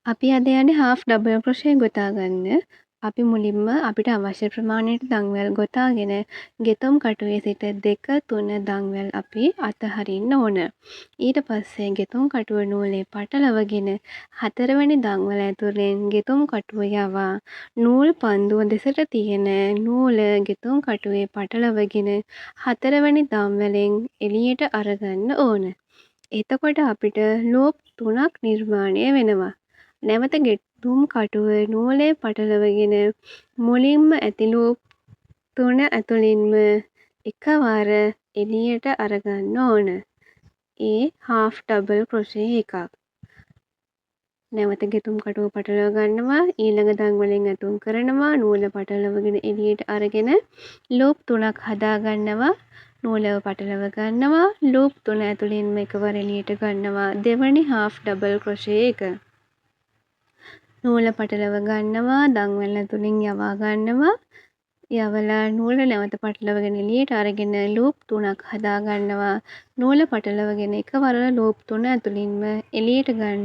අපි අද යන්නේ half double crochet ගොතා ගන්න. අපි මුලින්ම අපිට අවශ්‍ය ප්‍රමාණයට දන්වැල් ගොතාගෙන ගෙතුම් කටුවේ සිට 2 3 දන්වැල් අපි අතහරින්න ඕන. ඊට පස්සේ ගෙතුම් කටුව නූලේ පටලවගෙන 4 වෙනි දන්වැල ඇතුලෙන් ගෙතුම් කටුව යවා නූල් පන්දුව දෙසට තියෙන නූල ගෙතුම් කටුවේ පටලවගෙන 4 වෙනි දන්වැලෙන් එළියට අරගන්න ඕන. එතකොට අපිට ලූප් 3ක් නිර්මාණය වෙනවා. නැවත ගෙතුම් කටුව නූලේ පටලවගෙන මුලින්ම ඇති ලූප් 3 ඇතුළින්ම එකවර එළියට අරගන්න ඕන. ඒ half double crochet එකක්. නැවත ගෙතුම් කටුව පටලව ගන්නවා, ඊළඟ දන්වැලෙන් ඇතුම් කරනවා, නූල පටලවගෙන එළියට අරගෙන ලූප් 3ක් හදා ගන්නවා. නූලව පටලව ගන්නවා, ලූප් 3 ඇතුළින්ම එකවර එළියට ගන්නවා. දෙවැනි half double crochet එක. නූල පටලව ගන්නවා, දන්වැල් ඇතුලින් යවා ගන්නවා. යවලා නූල නැවත පටලවගෙන එළියට අරගෙන ලූප් 3ක් හදා ගන්නවා. නූල පටලවගෙන එකවර ලූප් 3 ඇතුලින්ම එළියට ගන්න.